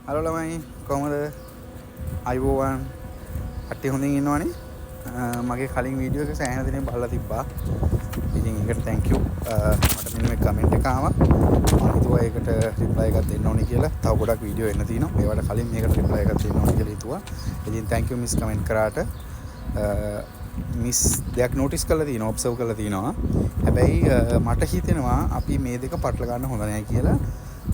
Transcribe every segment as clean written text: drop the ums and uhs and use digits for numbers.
Hello ළමයි කොහමද? අයිබෝවන් කට්ටිය හොඳින් ඉන්නවනේ. මගේ කලින් වීඩියෝ එක සෑහෙන දිනෙක බලලා තිබ්බා. ඉතින් ඒකට thank you. මට මෙන්න මේ කමෙන්ට් එක ආවා. මම හිතුවා ඒකට රිප්ලයි එකක් දෙන්න ඕනේ කියලා. තව ගොඩක් වීඩියෝ එන්න තියෙනවා. ඒවට කලින් මේකට රිප්ලයි එකක් දෙන්න ඕනේ කියලා හිතුවා. ඉතින් thank you මිස් කමෙන්ට් කරාට. මිස් දෙයක් නෝටිස් කරලා තියෙනවා, ඔබ්සර්ව් කරලා තියෙනවා. හැබැයි මට හිතෙනවා අපි මේ දෙක පටල ගන්න හොඳ නැහැ කියලා.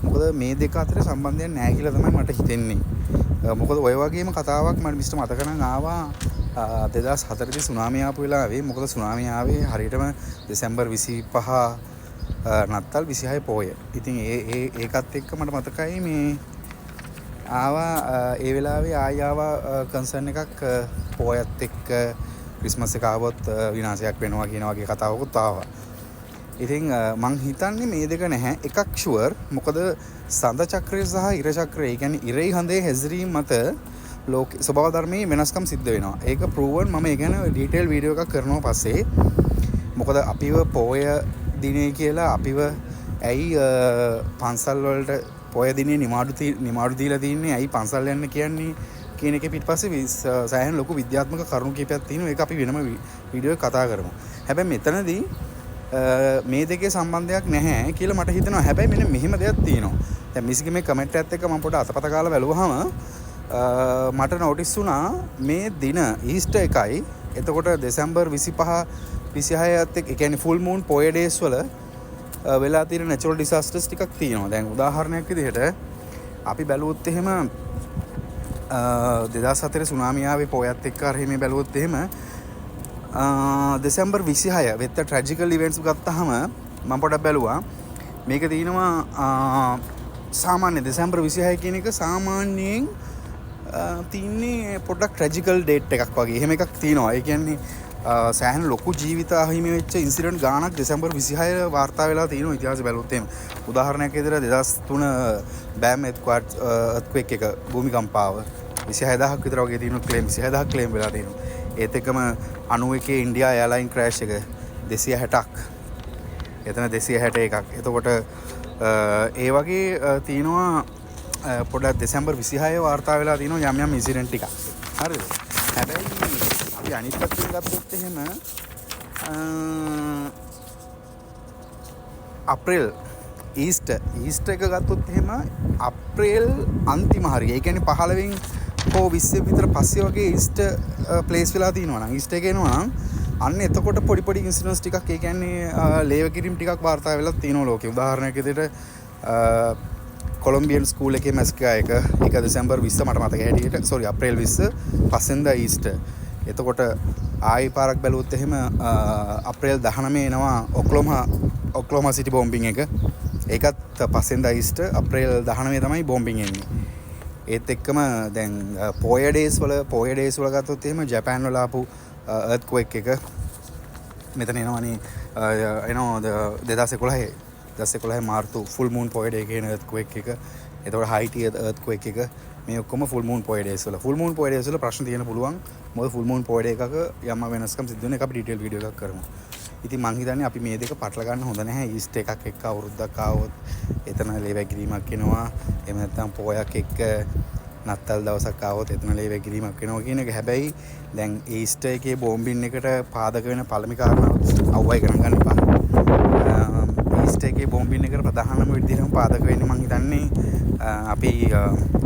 මොකද මේ දෙක අතර සම්බන්ධයක් නැහැ කියලා තමයි මට හිතෙන්නේ. මොකද ඔය වගේම කතාවක් මට මිස්ටර් මතක නම් ආවා 2004 දී සුනාමිය ආපු වෙලාවේ. මොකද සුනාමිය ආවේ හරියටම දෙසැම්බර් 25 නත්තල් 26 පෝය. ඉතින් ඒකත් එක්ක මට මතකයි මේ ආවා ඒ වෙලාවේ ආවා කන්සර්න් එකක් පෝයත් එක්ක ක්‍රිස්මස් එක ආවොත් විනාශයක් වෙනවා කියන වගේ කතාවකුත් ආවා. ඉතින් මං හිතන්නේ මේ දෙක නැහැ. එකක් ෂුවර්. මොකද සඳ චක්‍රය සහ ඉර චක්‍රය, ඒ කියන්නේ ඉරේ හඳේ හැසිරීම මත ලෝක ස්වභාව ධර්මයේ වෙනස්කම් සිද්ධ වෙනවා. ඒක ප්‍රූවන් මම ඒ ගැන ඩීටේල් වීඩියෝ එකක් කරනවා පස්සේ. මොකද අපිව පෝය දිනේ කියලා අපිව ඇයි පන්සල් වලට පෝය දිනේ නිමාඩු දීලා තින්නේ, ඇයි පන්සල් යන්න කියන්නේ කියන එක පිටපස්සේ සෑහෙන ලොකු විද්‍යාත්මක කරුණු කීපයක් තියෙනවා. ඒක අපි වෙනම වීඩියෝ එක කතා කරමු. හැබැයි මෙතනදී මේ දෙකේ සම්බන්ධයක් නැහැ කියලා මට හිතෙනවා. හැබැයි මෙන්න මෙහෙම දෙයක් තියෙනවා. දැන් මිස්ගේ මේ කමෙන්ට් එකත් එක්ක මම පොඩ අතපත ගාලා බැලුවාම මට නොටිස් වුණා මේ දින ඊස්ටර් එකයි. එතකොට දෙසැම්බර් 25 26ත් එක්ක, ඒ කියන්නේ ෆුල් මූන් පොය ඩේස් වල වෙලා තියෙන නැචරල් ඩිසාස්ටර්ස් ටිකක් තියෙනවා. දැන් උදාහරණයක් විදිහට අපි බැලුවොත් එහෙම 2004 සුනාමිය ආවේ පොයත් එක්ක අර මේ බැලුවොත් එහෙම දෙසැම්බර් 26 වෙත්ත ට්‍රැජිකල් ඉවෙන්ට්ස් ගත්තාම මම පොඩක් බැලුවා. මේක තියෙනවා සාමාන්‍ය දෙසැම්බර් 26 කියන එක සාමාන්‍යයෙන් තින්නේ පොඩක් ට්‍රැජිකල් ඩේට් එකක් වගේ. එහෙම එකක් තියෙනවා. ඒ කියන්නේ සෑහෙන ලොකු ජීවිත අහිමි වෙච්ච ඉන්සිඩන්ට් ගානක් දෙසැම්බර් 26 වාර්තා වෙලා තියෙනවා ඉතිහාසය බැලුවොත් එහෙම. උදාහරණයක් විදිහට 2003 බෑම් එර්ත්ක්වේක් එක භූමිකම්පාව 26000ක් විතර වගේ තියෙනවා ක්ලේම් 26000ක් ක්ලේම් වෙලා තියෙනවා. ඒත් එක්කම 91 ඉන්ඩියා එයාලයින් ක්‍රෑෂ් එක 260ක්. එතන 261ක්. එතකොට ඒ වගේ තියෙනවා පොඩක් දෙසැම්බර් 26 වාර්තා වෙලා තියෙනවා යම් යම් ඉන්සිඩන්ට් ටික. හරිද? හැබැයි අපි අනිත් පැත්තෙන් ගත්තොත් එහෙම අප්‍රේල් ඊස්ටර් එක ගත්තොත් එහෙම අප්‍රේල් අන්තිම හරිය. ඒ කියන්නේ 15 හෝ 20 විතර පස්සේ වගේ ඊස්ටර් ප්ලේස් වෙලා තියෙනවා නම් ඊස්ටර් එක එනවා නම් අන්න එතකොට පොඩි ඉන්සිඩන්ට්ස් ටිකක්, ඒ කියන්නේ ලේව කිරීම් ටිකක් වාර්තා වෙලා තියෙනවා ලෝකේ. උදාහරණයක් විදිහට කොලොම්බියන් ස්කූල් එකේ මැස්කා එක දෙසැම්බර් 20 මට මතක හැටියට අප්‍රේල් 20 පස්සෙන්දා ඊස්ටර්. එතකොට ආයි පාරක් බැලුවොත් එහෙම අප්‍රේල් 19 එනවා ඔක්ලෝමා සිටි බෝම්බින් එක. ඒකත් පස්සෙන්දා ඊස්ටර්. අප්‍රේල් 19 තමයි බෝම්බින් එන්නේ. ඒත් එක්කම දැන් පෝය ඩේස් වල ගත්තොත් එහෙම ජපාන් වල ආපු එර්ත්ක්වේක් එක මෙතන එනවනේ. එනවා 2011 මාර්තු ෆුල් මූන් පෝය ඩේ කියන එර්ත්ක්වේක් එක. එතකොට හයිටි එර්ත්ක්වේක් එක. මේ ඔක්කොම ෆුල් මූන් පෝය ඩේස් වල. ෆුල් මූන් පෝය ඩේස් වල ප්‍රශ්න තියෙන පුළුවන්. මොකද ෆුල් මූන් පෝය ඩේ එකක යම් වෙනස්කම් සිද්ධ වෙන එක අපි ඩීටේල් වීඩියෝ එකක් කරමු. ඉතින් මං හිතන්නේ අපි මේ දෙක පටල ගන්න හොඳ නැහැ. ඊස්ට් එකක් එක්ක අවුරුද්දක් ආවොත් එතන ලේවැගිරීමක් වෙනවා. එහෙම නැත්නම් පෝයක් එක්ක නත්තල් දවසක් ආවොත් එතන ලේවැගිරීමක් වෙනවා කියන එක. හැබැයි දැන් ඊස්ට් එකේ බෝම්බින් එකට පාදක වෙන පළමු කාරණාව අවුවයි ගණන් ගන්න එපා. ඊස්ට් එකේ බෝම්බින් එකට ප්‍රධානම විදිහටම පාදක වෙන්නේ මං හිතන්නේ අපි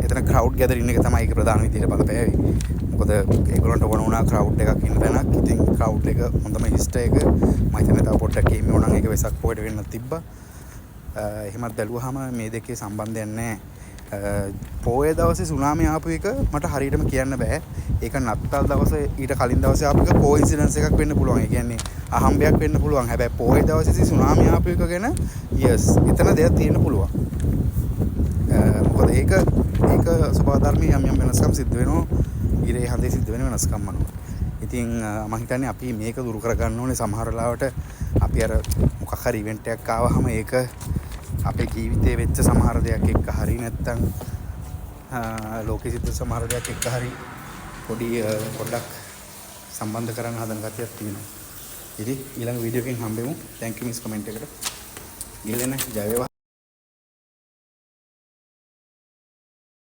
එතන ක්‍රවුඩ් ගැදරින් එක තමයි ඒක ප්‍රධාන විදිහට බලපෑවේ. මොකද ඒගොල්ලන්ට ඕන වුණා ක්‍රවුඩ් එකක් ඉන්න තැනක්. ඉතින් ක්‍රවුඩ් එක හොඳම ඊස්ටර් එක මම හිතන්නේ තව පොඩ්ඩක් එහෙම වුණා නම් ඒක වෙසක් පොයට වෙන්නත් තිබ්බා. එහෙමත් බැලුවාම මේ දෙකේ සම්බන්ධයක් නැහැ. පෝය දවසේ සුනාමිය ආපු එක මට හරියටම කියන්න බෑ. ඒක නත්තල් දවසේ ඊට කලින් දවසේ ආපු එක කෝඉන්සිඩන්ස් එකක් වෙන්න පුළුවන්. ඒ කියන්නේ අහම්බයක් වෙන්න පුළුවන්. හැබැයි පෝය දවසේ සුනාමිය ආපු එක ගැන එතන දෙයක් තියෙන්න පුළුවන්. මොකද ඒක ස්වභාව ධර්මයේ යම් වෙනස්කම් සිද්ධ වෙනවා. ඉරේ හඳේ සිද්ධ වෙන වෙනස්කම් අනුව. ඉතින් මම හිතන්නේ අපි මේක දුරු කරගන්න ඕනේ. සමහර වෙලාවට අපි අර මොකක් හරි ඉවෙන්ට් එකක් ආවහම ඒක අපේ ජීවිතේ වෙච්ච සමහර දෙයක් එක්ක හරි නැත්තම් ලෝකෙ සිද්ධ සමහර දෙයක් එක්ක හරි පොඩ්ඩක් සම්බන්ධ කරන්න හදන ගතියක් තියෙනවා. ඉතින් ඊළඟ වීඩියෝ එකෙන් හම්බෙමු. thank you මිස් කමෙන්ට් එකට. ගිහලා ජය වේවා.